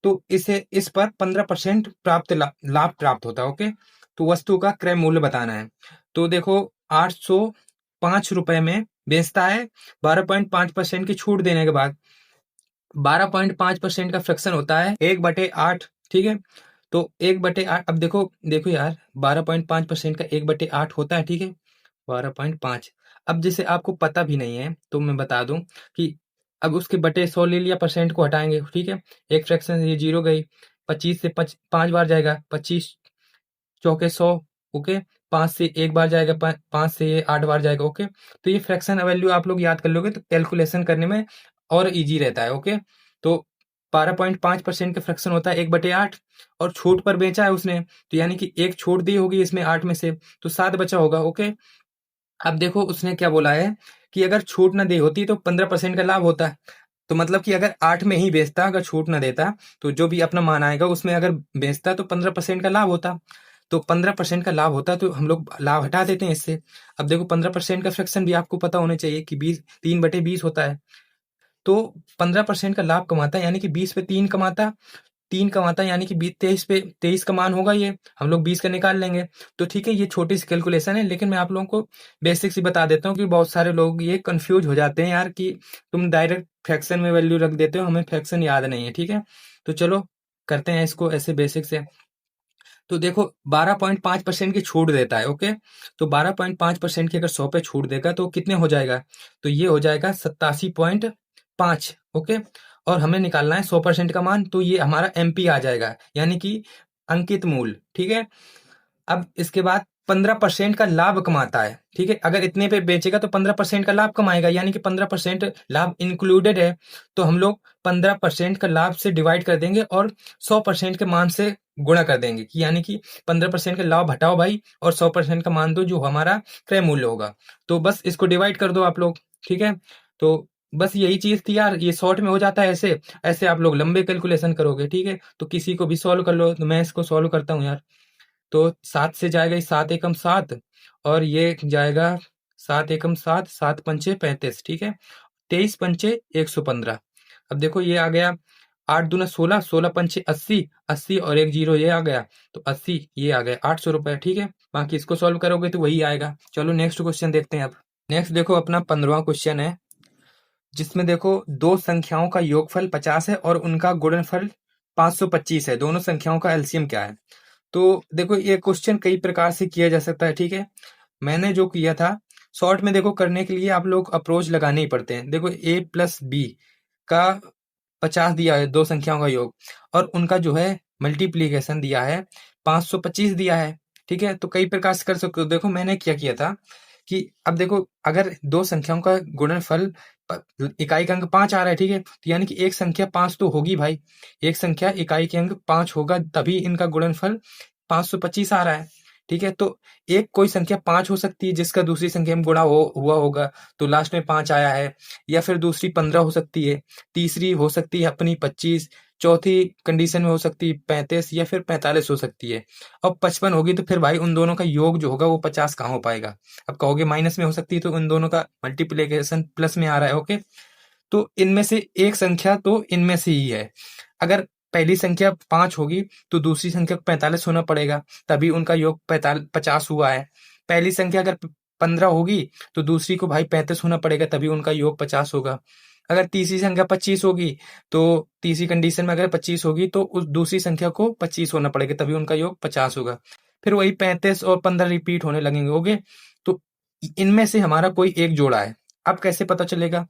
तो इसे इस पर 15% लाभ प्राप्त होता। ओके, तो वस्तु का क्रय मूल्य बताना है। तो देखो 805 रुपए में बेचता है, 12.5% की छूट देने के बाद 12.5% का फ्रैक्शन होता है 1/8, ठीक है? तो 1/8, अब देखो देखो यार, 12.5% का 1/8 होता है, ठीक है? 12.5। अब जैसे आपको पता भी नहीं है तो मैं बता दूं कि अब उसके बटे 100 ले लिया, परसेंट को हटाएंगे, ठीक है? एक फ्रैक्शन ये जीरो गई, 25 से 5 बार जाएगा, 25 चौके 100, ओके। 5 से एक बार जाएगा, 5 से ये 8 बार जाएगा, ओके। तो ये फ्रैक्शन वैल्यू आप लोग याद कर लोगे तो कैलकुलेशन करने में और इजी रहता है, ओके। तो 12.5% का फ्रैक्शन होता है 1/8 और छूट पर बेचा है उसने, तो यानी कि एक छूट दी होगी इसमें 8 में से, तो 7 बचा होगा, ओके। अब देखो उसने क्या बोला है कि अगर छूट ना दी होती तो 15% का लाभ होता। तो मतलब कि अगर 8 में ही बेचता, अगर छूट ना देता, तो जो भी अपना मान आएगा उसमें अगर बेचता तो 15% का लाभ होता। तो 15% का लाभ होता तो हम लोग लाभ हटा देते हैं इससे। अब देखो 15% का फ्रैक्शन भी आपको पता होना चाहिए कि 20, 3/20 होता है। तो 15% का लाभ कमाता है, यानी कि 20 पे 3 कमाता, 3 कमाता है, यानी कि 23 पे 23 का मान होगा ये, हम लोग 20 का निकाल लेंगे। तो ठीक है, ये छोटी सी कैलकुलेशन है, लेकिन मैं आप लोगों को बेसिक्स ही बता देता हूँ कि बहुत सारे लोग ये कंफ्यूज हो जाते हैं यार कि तुम डायरेक्ट फ्रैक्शन में वैल्यू रख देते हो, हमें फ्रैक्शन याद नहीं है, ठीक है? तो चलो करते हैं इसको ऐसे बेसिक से। तो देखो 12.5% की छूट देता है, ओके। तो 12.5% की अगर 100 पे छूट देगा तो कितने हो जाएगा? तो ये हो जाएगा 87.5, ओके। और हमें निकालना है 100% का मान, तो ये हमारा एमपी आ जाएगा, यानी कि अंकित मूल्य, ठीक है। अब इसके बाद 15% का लाभ कमाता है, ठीक है। अगर इतने पे बेचेगा तो 15% का लाभ कमाएगा, यानी कि 15% लाभ इंक्लूडेड है। तो हम लोग 15% का लाभ से डिवाइड कर देंगे और 100% के मान से गुणा कर देंगे, कि यानी कि 15% का लाभ हटाओ भाई और 100% का मान दो जो हमारा क्रय मूल्य होगा। तो बस इसको डिवाइड कर दो आप लोग, ठीक है। तो बस यही चीज थी यार, ये शॉर्ट में हो जाता है ऐसे। ऐसे आप लोग लंबे कैलकुलेशन करोगे, ठीक है। तो किसी को भी सॉल्व कर लो, तो मैं इसको सॉल्व करता हूँ यार। तो 7 से जाएगा, 7 एकम 7 और ये जाएगा 7 एकम 7, 7 पंचे 35, ठीक है। 23 पंचे 115। अब देखो ये आ गया 8 दूना 16, 16 पंचे 80, 80 और एक जीरो ये आ गया, तो 80 ये आ गया 800 रुपए, ठीक है। बाकी इसको सॉल्व करोगे तो वही आएगा। चलो नेक्स्ट क्वेश्चन देखते हैं अब। नेक्स्ट देखो अपना 15वां क्वेश्चन है, जिसमें देखो दो संख्याओं का योगफल 50 है और उनका गुणनफल 525 है। दोनों संख्याओं का एलसीएम क्या है? तो देखो ये क्वेश्चन कई प्रकार से किया जा सकता है, ठीक है। मैंने जो किया था शॉर्ट में, देखो करने के लिए आप लोग अप्रोच लगाने ही पड़ते हैं। देखो a प्लस बी का 50 दिया है, दो संख्याओं का योग, और उनका जो है मल्टीप्लीकेशन दिया है 525 दिया है, ठीक है। तो कई प्रकार से कर सकते हो। देखो मैंने क्या किया था कि अब देखो अगर दो संख्याओं का गुणनफल इकाई का अंक 5 आ रहा है, ठीक है, तो यानी कि एक संख्या 5 तो होगी भाई। एक संख्या इकाई के अंक 5 होगा, तभी इनका गुणनफल 525 आ रहा है, ठीक है। तो एक कोई संख्या 5 हो सकती है जिसका दूसरी संख्या में गुणा हुआ होगा, तो लास्ट में 5 आया है। या फिर दूसरी 15 हो सकती है, तीसरी हो सकती है अपनी 25, चौथी कंडीशन में हो सकती है 35 या फिर 45 हो सकती है। और 55 होगी तो फिर भाई उन दोनों का योग जो होगा वो 50 कहाँ हो पाएगा? अब कहोगे माइनस में हो सकती है, तो उन दोनों का मल्टीप्लीकेशन प्लस में आ रहा है, ओके। तो इनमें से एक संख्या तो इनमें से ही है। अगर पहली संख्या 5 होगी तो दूसरी संख्या को 45 होना पड़ेगा, तभी उनका योग 50 हुआ है। पहली संख्या अगर 15 होगी तो दूसरी को भाई 35 होना पड़ेगा, तभी उनका योग 50 होगा। अगर तीसरी संख्या 25 होगी तो तीसरी कंडीशन में अगर 25 होगी तो उस दूसरी संख्या को 25 होना पड़ेगा, तभी उनका योग 50 होगा। फिर वही 35 और 15 रिपीट होने लगेंगे, ओके। तो इनमें से हमारा कोई एक जोड़ा है। अब कैसे पता चलेगा?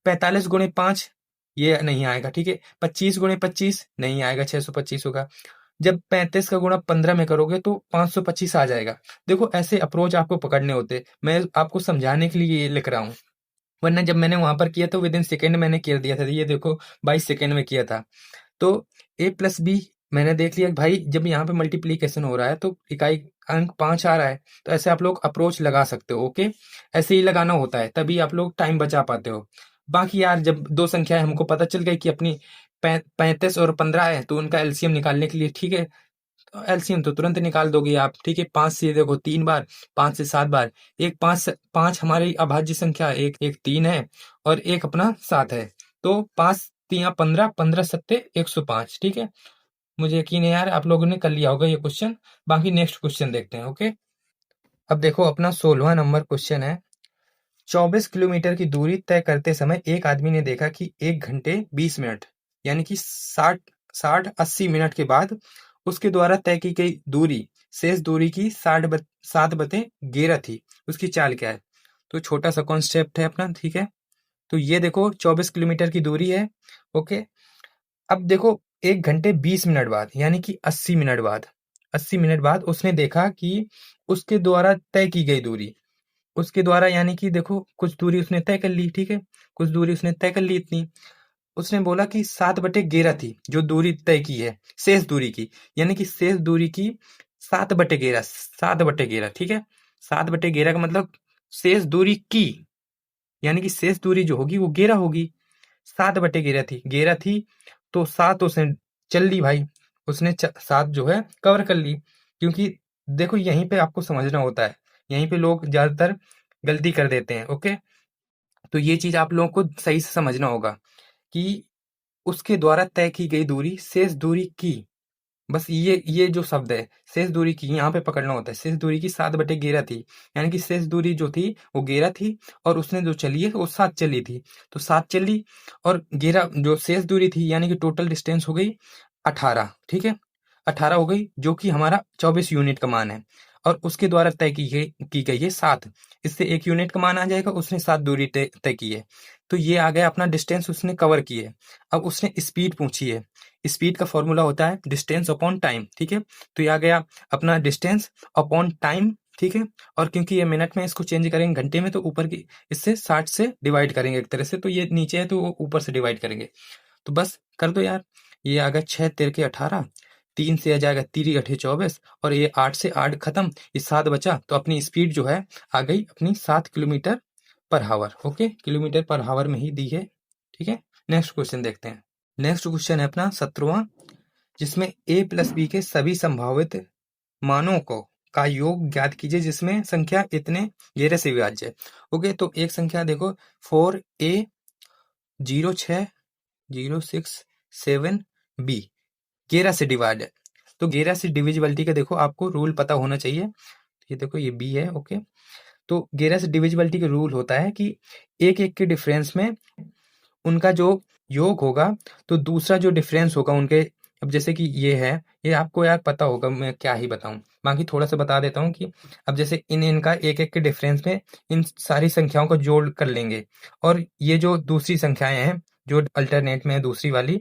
45 गुणे 5 ये नहीं आएगा, ठीक है। 25 गुणे 25 नहीं आएगा, 625 होगा। जब 35 का गुणा 15 में करोगे तो 525 आ जाएगा। देखो ऐसे अप्रोच आपको पकड़ने होते, मैं आपको समझाने के लिए ये लिख रहा हूँ, वरना जब मैंने वहां पर किया तो विद इन सेकेंड मैंने कर दिया था। ये देखो 22 सेकेंड में किया था। तो ए प्लस बी मैंने देख लिया भाई, जब यहाँ पे मल्टीप्लीकेशन हो रहा है तो इकाई अंक 5 आ रहा है, तो ऐसे आप लोग अप्रोच लगा सकते हो। ओके, ऐसे ही लगाना होता है, तभी आप लोग टाइम बचा पाते हो। बाकी यार जब दो संख्याएं हमको पता चल गई कि अपनी 35 और 15 है, तो उनका एलसीएम निकालने के लिए, ठीक है, तो एलसीएम तो तुरंत निकाल दोगे आप, ठीक है। 5 से देखो 3 बार, 5 से 7 बार, एक 5 5 हमारी अभाज्य संख्या, एक एक 3 है और एक अपना 7 है, तो 5 3 15, 15 सत्ते 105, ठीक है। मुझे यकीन है यार आप लोगों ने कर लिया होगा ये क्वेश्चन। बाकी नेक्स्ट क्वेश्चन देखते हैं। ओके, अब देखो अपना 16वां नंबर क्वेश्चन है। 24 किलोमीटर की दूरी तय करते समय एक आदमी ने देखा कि 1 घंटे 20 मिनट यानी कि 60 80 मिनट के बाद उसके द्वारा तय की गई दूरी शेष दूरी की 7/11 थी। उसकी चाल क्या है? तो छोटा सा कॉन्सेप्ट है अपना, ठीक है। तो ये देखो 24 किलोमीटर की दूरी है। ओके, अब देखो 1 घंटे 20 मिनट बाद यानी कि 80 मिनट बाद उसने देखा कि उसके द्वारा तय की गई दूरी, उसके द्वारा यानी कि देखो कुछ दूरी उसने तय कर ली, ठीक है, कुछ दूरी उसने तय कर ली इतनी। उसने बोला कि 7/11 थी जो दूरी तय की है शेष दूरी की, यानी कि शेष दूरी की 7/11, 7/11, ठीक है। 7/11 का मतलब शेष दूरी की, यानी कि शेष दूरी जो होगी वो 11 होगी। 7/11 थी, 11 थी, तो 7 उसने चल ली भाई, उसने 7 जो है कवर कर ली। क्योंकि देखो यहीं पे आपको समझना होता है, यहीं पे लोग ज्यादातर गलती कर देते हैं। ओके, तो ये चीज आप लोगों को सही से समझना होगा कि उसके द्वारा तय की गई दूरी शेष दूरी की, बस ये जो शब्द है शेष दूरी की यहाँ पे पकड़ना होता है। शेष दूरी की 7/11 थी, यानी कि शेष दूरी जो थी वो 11 थी और उसने जो चली है वो 7 चली थी, तो 7 चली और 11 जो शेष दूरी थी, यानी कि टोटल डिस्टेंस हो गई 18, ठीक है। 18 हो गई, जो कि हमारा 24 यूनिट का मान है, और उसके द्वारा तय की गई है 7। इससे 1 यूनिट का मान आ जाएगा, उसने 7 दूरी तय तय की है, तो ये आ गया अपना डिस्टेंस उसने कवर की है। अब उसने स्पीड पूछी है, स्पीड का फॉर्मूला होता है डिस्टेंस अपॉन टाइम, ठीक है। तो ये आ गया अपना डिस्टेंस अपॉन टाइम, ठीक है। और क्योंकि ये मिनट में इसको चेंज करेंगे घंटे में, तो ऊपर की इससे 60 से डिवाइड करेंगे एक तरह से, तो ये नीचे है तो वो ऊपर से डिवाइड करेंगे। तो बस कर दो यार, ये आ गया 6 तेरह के 18, 3 से आ जाएगा 3 अठे 24, और ये 8 से 8 खत्म, ये 7 बचा, तो अपनी स्पीड जो है आ गई अपनी 7 किलोमीटर पर हावर। ओके, किलोमीटर पर हावर में ही दी है, ठीक है। नेक्स्ट क्वेश्चन देखते हैं। नेक्स्ट क्वेश्चन है अपना 17वां, जिसमें a प्लस बी के सभी संभावित मानों को का योग ज्ञात कीजिए जिसमें संख्या इतने 11 से विभाज्य है। ओके, तो एक संख्या देखो 4a 06 07b 11 से डिवाइड है, तो 11 से डिविजिबिलिटी का देखो आपको रूल पता होना चाहिए। ये देखो ये b है। ओके, तो 11 से डिविजिबिलिटी का रूल होता है कि एक एक के डिफरेंस में उनका जो योग होगा, तो दूसरा जो डिफरेंस होगा उनके, अब जैसे कि ये है, ये आपको यार पता होगा, मैं क्या ही बताऊं, बाकी थोड़ा सा बता देता हूँ कि अब जैसे इनका एक एक के डिफरेंस में इन सारी संख्याओं को जोड़ कर लेंगे, और ये जो दूसरी संख्याएं हैं जो अल्टरनेट में है दूसरी वाली,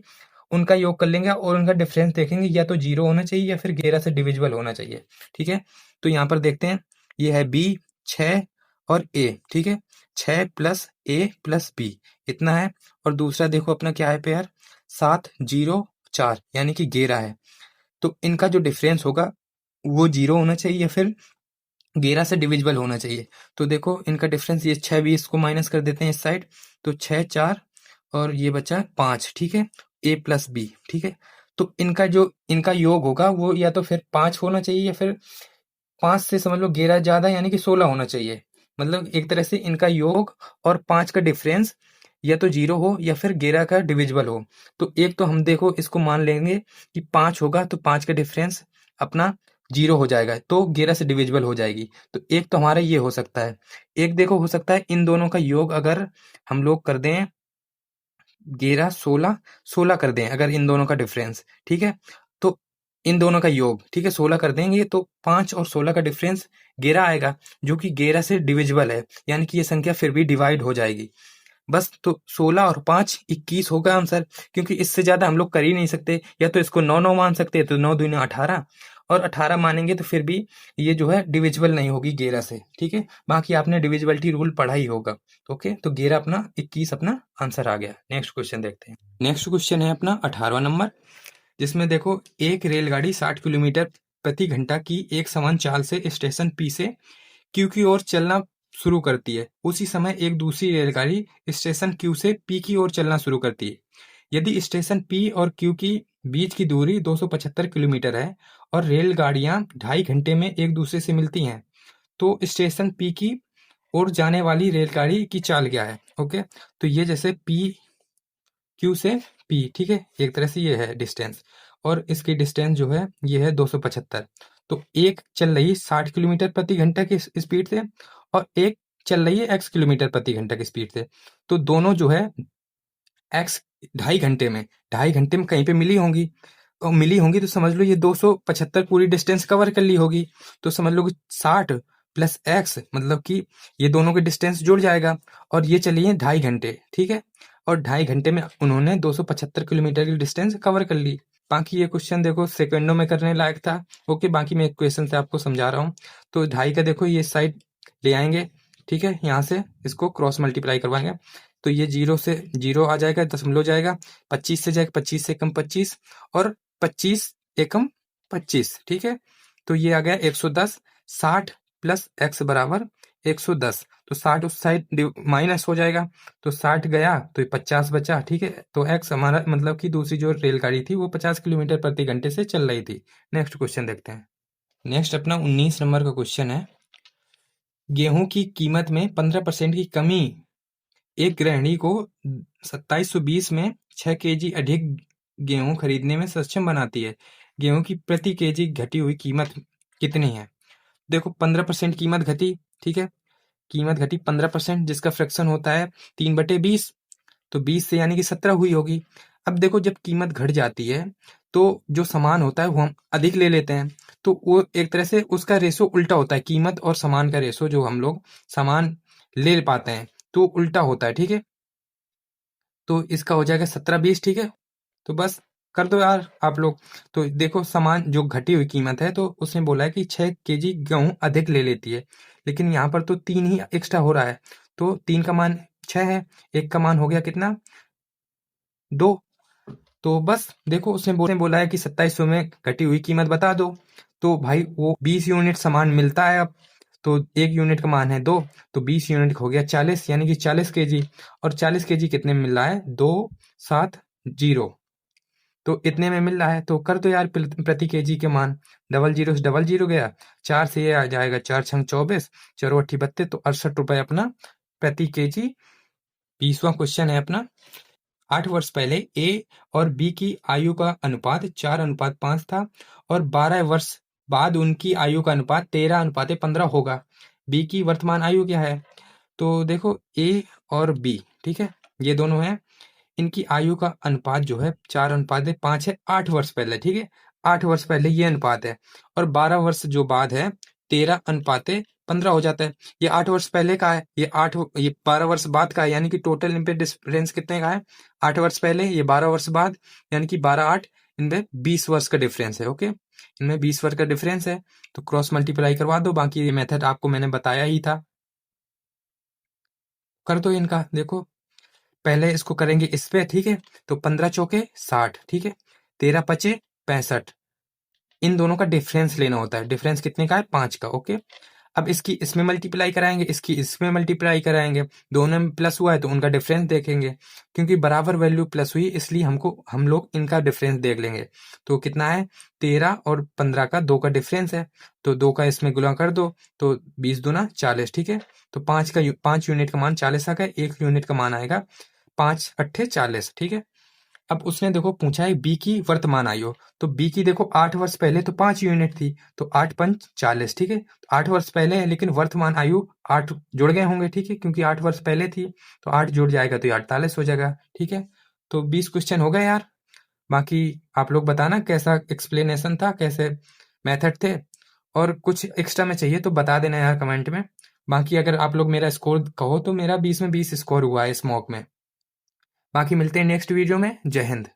उनका योग कर लेंगे और उनका डिफरेंस देखेंगे, या तो 0 होना चाहिए या फिर 11 से डिविजिबल होना चाहिए, ठीक है। तो यहाँ पर देखते हैं, ये है b 6 और a, ठीक है, 6 प्लस a प्लस b इतना है, और दूसरा देखो अपना क्या है पे यार 704 यानी कि 11 है। तो इनका जो डिफरेंस होगा वो 0 होना चाहिए या फिर 11 से डिविजिबल होना चाहिए। तो देखो इनका डिफरेंस, ये 6 भी इसको माइनस कर देते हैं इस साइड, तो 6 4 और ये बचा 5, ठीक है, a प्लस बी, ठीक है। तो इनका योग होगा वो या तो फिर 5 होना चाहिए या फिर 5 से समझ लो 11 ज्यादा यानी कि 16 होना चाहिए। मतलब एक तरह से इनका योग और 5 का डिफरेंस या तो 0 हो या फिर 11 का डिविजिबल हो। तो एक तो हम देखो इसको मान लेंगे कि 5 होगा, तो 5 का डिफरेंस अपना 0 हो जाएगा, तो 11 से डिविजिबल हो जाएगी। तो एक तो हमारा ये हो सकता है। एक देखो हो सकता है इन दोनों का योग अगर हम लोग कर दें 11 16, 16 कर दें अगर इन दोनों का डिफरेंस, ठीक है। तो इन दोनों का योग, ठीक है, 16 कर देंगे तो 5 और 16 का डिफरेंस 11 आएगा, जो कि 11 से डिविजिबल है, यानी कि ये संख्या फिर भी डिवाइड हो जाएगी। बस तो 16 और 5 21 होगा आंसर, क्योंकि इससे ज्यादा हम लोग कर ही नहीं सकते। या तो इसको 9 9 मान सकते हैं, तो 9 दूनी 18, और 18 मानेंगे तो फिर भी ये जो है डिविजिबल नहीं होगी 11 से। ठीक है, बाकी आपने डिविजिबिलिटी रूल पढ़ा ही होगा। ओके, तो 11 अपना 21 अपना आंसर आ गया। नेक्स्ट क्वेश्चन देखते हैं। नेक्स्ट क्वेश्चन है अपना 18वां नंबर, जिसमें देखो एक रेलगाड़ी 60 किलोमीटर प्रति घंटा की एक समान चाल से स्टेशन पी से क्यू की ओर चलना शुरू करती है। उसी समय एक दूसरी रेलगाड़ी स्टेशन क्यू से पी की ओर चलना शुरू करती है। यदि स्टेशन पी और क्यू की बीच की दूरी 275 किलोमीटर है और रेलगाड़ियां 2.5 घंटे में एक दूसरे से मिलती हैं, तो स्टेशन पी की ओर जाने वाली रेलगाड़ी की चाल क्या है? ओके, तो ये जैसे पी क्यू से पी, ठीक है, एक तरह से ये है डिस्टेंस, और इसकी डिस्टेंस जो है ये है 275। तो एक चल रही 60 किलोमीटर प्रति घंटा की स्पीड से, और एक चल रही है x किलोमीटर प्रति घंटा की स्पीड से। तो दोनों जो है x 2.5 घंटे में कहीं पे मिली होंगी, और मिली होंगी तो समझ लो ये 275 पूरी डिस्टेंस कवर कर ली होगी। तो समझ लो कि 60 प्लस x मतलब कि ये दोनों के डिस्टेंस जुड़ जाएगा, और ये चली है 2.5 घंटे, ठीक है, और 2.5 घंटे में उन्होंने 275 किलोमीटर की डिस्टेंस कवर कर ली। बाकी ये क्वेश्चन देखो सेकंडों में करने लायक था। ओके, बाकी मैं एक क्वेश्चन से आपको समझा रहा हूँ। तो 2.5 का देखो ये साइड ले आएंगे, ठीक है, यहाँ से इसको क्रॉस मल्टीप्लाई करवाएंगे, तो ये 0 से 0 आ जाएगा, दशमलव जाएगा, 25 से जाएगा, 25 से कम 25, और 25 एकम 25, ठीक है, तो ये आ गया 110। 60 प्लस x बराबर 110, तो 60 उस साइड माइनस हो जाएगा, तो 60 गया तो ये 50 बचा, ठीक है, तो x हमारा मतलब कि दूसरी जो रेलगाड़ी थी वो 50 किलोमीटर प्रति घंटे से चल रही थी। नेक्स्ट क्वेश्चन देखते हैं। नेक्स्ट अपना 19 नंबर का क्वेश्चन है, गेहूं की कीमत में 15% की कमी एक गृहिणी को 2720 में 6 केजी अधिक गेहूं खरीदने में सक्षम बनाती है। गेहूं की प्रति केजी घटी हुई कीमत कितनी है? देखो 15% कीमत घटी, ठीक है, कीमत घटी 15%, जिसका फ्रैक्शन होता है 3/20, तो 20 से यानी कि 17 हुई होगी। अब देखो जब कीमत घट जाती है तो जो सामान होता है वो हम अधिक ले लेते हैं, तो वो एक तरह से उसका रेशो उल्टा होता है, कीमत और सामान का रेशो जो हम लोग सामान ले पाते हैं तो उल्टा होता है, ठीक है, तो इसका हो जाएगा 17/20, ठीक है, तो बस कर दो यार आप लोग। तो देखो सामान जो घटी हुई कीमत है तो उसने बोला है कि 6 केजी गेहूं अधिक ले लेती है, लेकिन यहाँ पर तो 3 ही एक्स्ट्रा हो रहा है, तो 3 का मान 6 है, एक का मान हो गया कितना 2, तो बस देखो उसने बोला है कि 2700 में घटी हुई कीमत बता दो, तो भाई वो 20 यूनिट सामान मिलता है अब, तो एक यूनिट का मान है 2, तो 20 यूनिट हो गया 40, यानी कि 40 केजी, और 40 केजी कितने में मिल रहा है? 270, तो इतने में मिल रहा है, तो कर दो यार प्रति केजी के मान, डबल जीरो से डबल जीरो गया, 4 से ये आ जाएगा, 4 छंग 24, चौरो 32, तो 68 रुपए अपना प्रति केजी। 20वां क्वेश्चन है अपना, 8 वर्ष पहले ए और बी की आयु का अनुपात 4:5 था, और 12 वर्ष बाद उनकी आयु का अनुपात 13:15 होगा। बी की वर्तमान आयु क्या है? तो देखो ए और बी, ठीक है, ये दोनों हैं, इनकी आयु का अनुपात जो है 4:5 है 8 वर्ष पहले, ठीक है, 8 वर्ष पहले ये अनुपात है, और 12 वर्ष जो बाद है 13:15 हो जाता है। ये 8 वर्ष पहले का है, ये 12 वर्ष बाद का है, यानी कि टोटल इन पे डिफरेंस कितने का है? 8 वर्ष पहले, ये 12 वर्ष बाद, यानी कि 12 8, इनमें 20 वर्ष का डिफरेंस है। ओके, इनमें 20 वर्ष का डिफरेंस है, तो क्रॉस मल्टीप्लाई करवा दो, बाकी ये मेथड आपको मैंने बताया ही था, कर दो इनका। देखो पहले इसको करेंगे इस पे, ठीक है, तो 15 चौके 60, ठीक है, 13 पचे 65, इन दोनों का डिफरेंस लेना होता है, डिफरेंस कितने का है? 5 का। ओके, अब इसकी इसमें मल्टीप्लाई कराएंगे, इसकी इसमें मल्टीप्लाई कराएंगे, दोनों में प्लस हुआ है तो उनका डिफरेंस देखेंगे, क्योंकि बराबर वैल्यू प्लस हुई इसलिए हम लोग इनका डिफरेंस देख लेंगे। तो कितना है? 13 और 15 का 2 का डिफरेंस है, तो 2 का इसमें गुणा कर दो, तो 20 दूना 40, ठीक है, तो 5 यूनिट का मान 40 आ गया, 1 यूनिट का मान आएगा 5 अट्ठे 40, ठीक है। अब उसने देखो पूछा है बी की वर्तमान आयु, तो बी की देखो 8 वर्ष पहले तो 5 यूनिट थी, तो 8 पंच 40, ठीक है, तो 8 वर्ष पहले है, लेकिन वर्तमान आयु 8 जुड़ गए होंगे, ठीक है, क्योंकि 8 वर्ष पहले थी, तो 8 जुड़ जाएगा तो ये 48 हो जाएगा, ठीक है, तो 20 क्वेश्चन हो गए यार। बाकी आप लोग बताना कैसा एक्सप्लेनेशन था, कैसे मेथड थे, और कुछ एक्स्ट्रा में चाहिए तो बता देना यार कमेंट में। बाकी अगर आप लोग मेरा स्कोर कहो तो मेरा 20 में 20 स्कोर हुआ है इस मॉक में। बाकी मिलते हैं नेक्स्ट वीडियो में। जय हिंद।